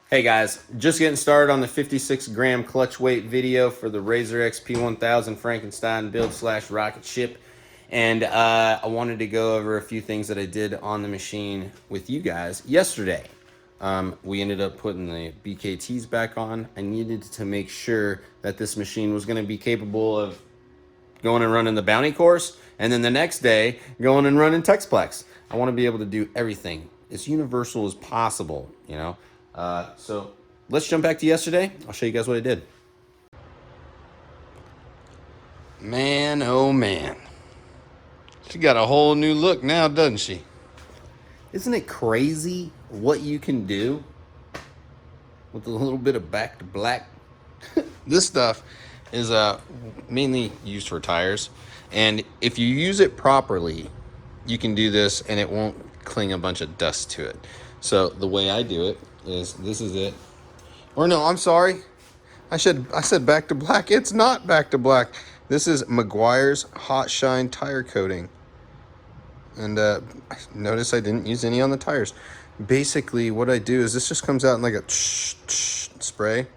Hey guys, just getting started on the 56 gram clutch weight video for the Razor XP 1000 Frankenstein build slash rocket ship. And I wanted to go over a few things that I did on the machine with you guys yesterday. We ended up putting the BKTs back on. I needed to make sure that this machine was going to be capable of going and running the bounty course, and then the next day going and running Texplex. I want to be able to do everything as universal as possible, you know. So let's jump back to yesterday. I'll show you guys what I did. Man, oh man, she got a whole new look now, doesn't she? Isn't it crazy what you can do with a little bit of back to black? This stuff is mainly used for tires, and if you use it properly, you can do this and it won't cling a bunch of dust to it. So the way I do it is, this is it. Or no, I'm sorry, I said back to black. It's not back to black. This is Meguiar's Hot Shine tire coating, and notice I didn't use any on the tires. Basically what I do is, this just comes out in like a spray.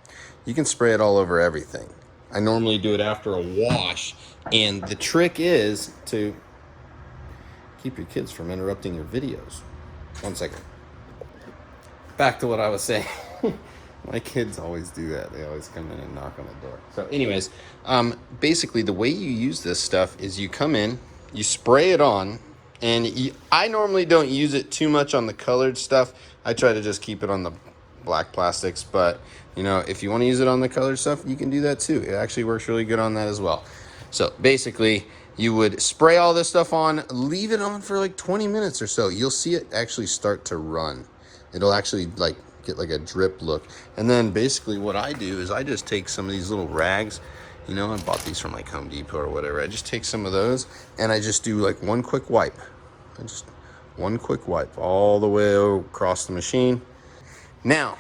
You can spray it all over everything. I normally do it after a wash, and the trick is to keep your kids from interrupting your videos. 1 second. Back to what I was saying. My kids always do that. They always come in and knock on the door. So anyways, basically the way you use this stuff is you come in, you spray it on, and I normally don't use it too much on the colored stuff. I try to just keep it on the black plastics, but you know, if you want to use it on the colored stuff, you can do that too. It actually works really good on that as well. So basically, you would spray all this stuff on, leave it on for like 20 minutes or so. You'll see it actually start to run. It'll actually like get like a drip look. And then basically what I do is I just take some of these little rags. You know, I bought these from like Home Depot or whatever. I just take some of those and I just do like one quick wipe. One quick wipe all the way across the machine. Now,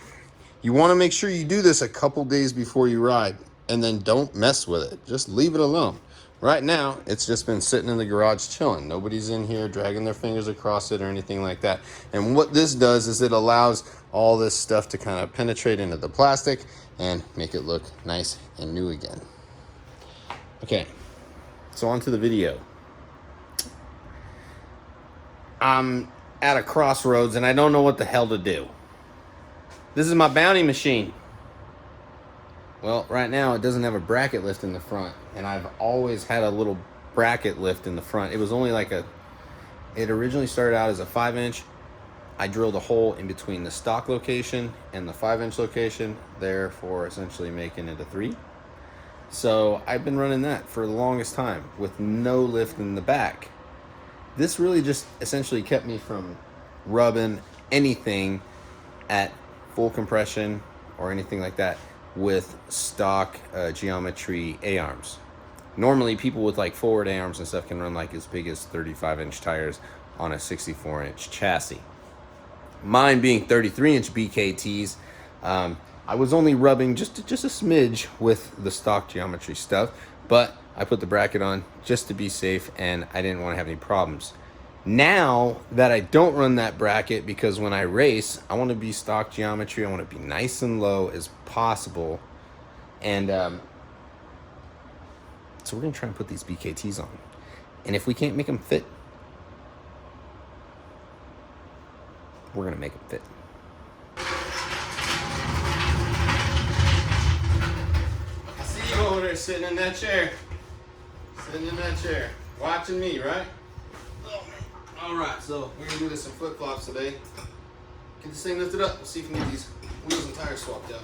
you want to make sure you do this a couple days before you ride, and then don't mess with it. Just leave it alone. Right now, it's just been sitting in the garage chilling. Nobody's in here dragging their fingers across it or anything like that. And what this does is it allows all this stuff to kind of penetrate into the plastic and make it look nice and new again. Okay, so on to the video. I'm at a crossroads and I don't know what the hell to do. This is my bounty machine. Well, right now it doesn't have a bracket lift in the front, and I've always had a little bracket lift in the front. It was only like it originally started out as a 5-inch. I drilled a hole in between the stock location and the 5-inch location, therefore essentially making it a 3. So I've been running that for the longest time with no lift in the back. This really just essentially kept me from rubbing anything at full compression or anything like that with stock geometry A-arms. Normally people with like forward A-arms and stuff can run like as big as 35-inch tires on a 64-inch chassis. Mine being 33-inch BKTs, I was only rubbing just a smidge with the stock geometry stuff, but I put the bracket on just to be safe, and I didn't want to have any problems. Now that I don't run that bracket, because when I race, I want to be stock geometry. I want to be nice and low as possible. And so we're going to try and put these BKTs on. And if we can't make them fit, we're going to make them fit. I see you over there sitting in that chair. Sitting in that chair. Watching me, right? Alright, so we're going to do this in flip-flops today. Get this thing lifted up. We'll see if we can get these wheels and tires swapped out.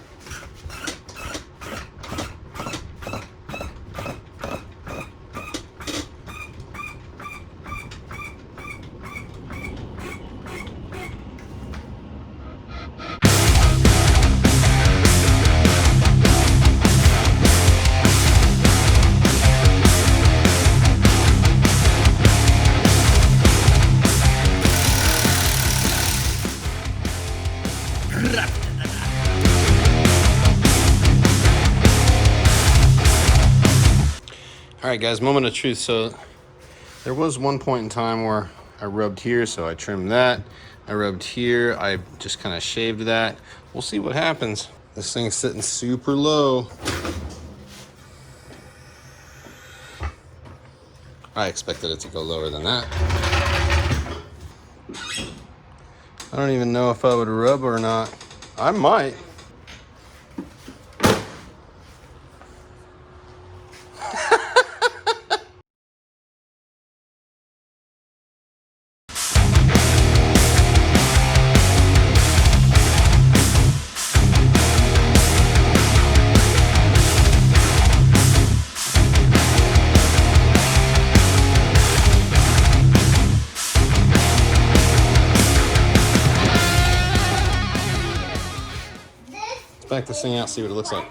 All right, guys, moment of truth. So there was one point in time where I rubbed here, so I trimmed that. I rubbed here. I just kind of shaved that. We'll see what happens. This thing's sitting super low. I expected it to go lower than that. I don't even know if I would rub or not. I might. Back this thing out, see what it looks like.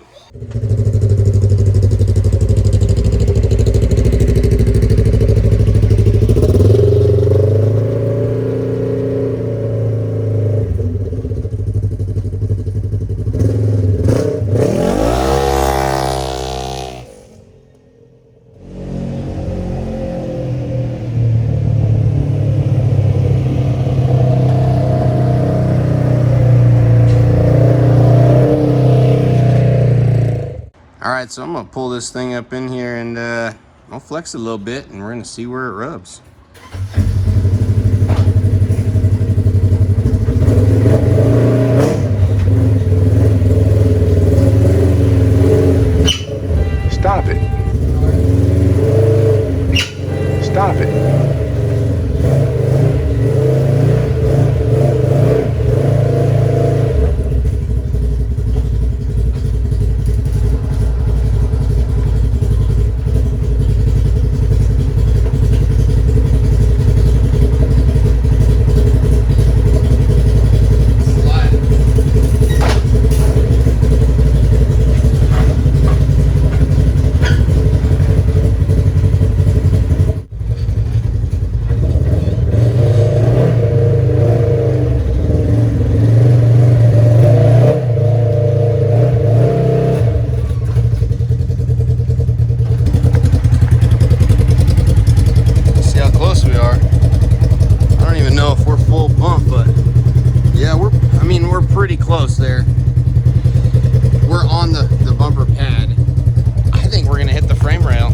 All right, so I'm gonna pull this thing up in here and I'll flex it a little bit and we're gonna see where it rubs. Stop it. Stop it. Pretty close there. We're on the bumper pad. I think we're gonna hit the frame rail.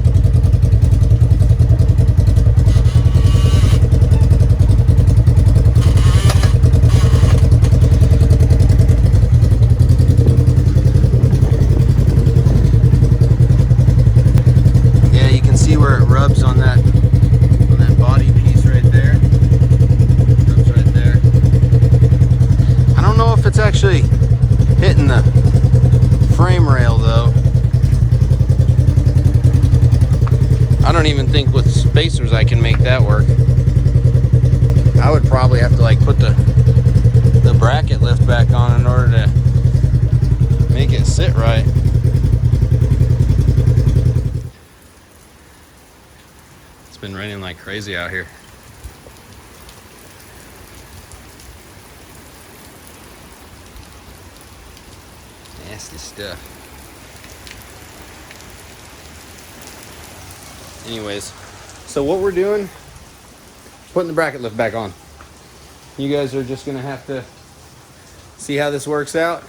Yeah, you can see where it rubs on that body piece right there. Rubs right there. I don't know if it's actually hitting the frame rail though. I don't even think with spacers I can make that work. I would probably have to like put the bracket lift back on in order to make it sit right. It's been raining like crazy out here. Nasty stuff. Anyways, so what we're doing, putting the bracket lift back on. You guys are just gonna have to see how this works out.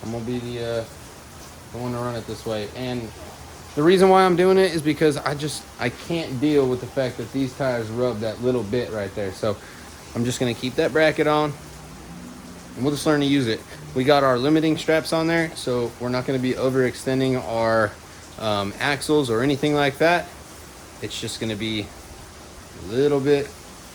I'm gonna be the one to run it this way. And the reason why I'm doing it is because I can't deal with the fact that these tires rub that little bit right there. So I'm just gonna keep that bracket on and we'll just learn to use it. We got our limiting straps on there, so we're not going to be overextending our axles or anything like that. It's just going to be a little bit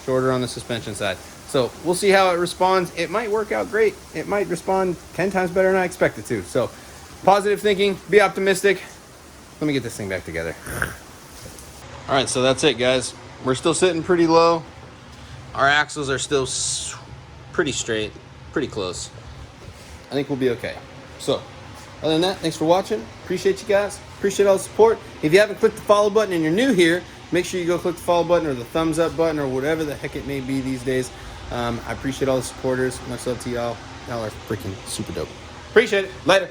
shorter on the suspension side. So we'll see how it responds. It might work out great. It might respond 10 times better than I expect it to. So positive thinking, be optimistic. Let me get this thing back together. All right, so that's it, guys. We're still sitting pretty low. Our axles are still pretty straight, pretty close. I think we'll be okay. So, other than that, thanks for watching. Appreciate you guys. Appreciate all the support. If you haven't clicked the follow button and you're new here, make sure you go click the follow button or the thumbs up button or whatever the heck it may be these days. I appreciate all the supporters. Much love to y'all. Y'all are freaking super dope. Appreciate it. Later.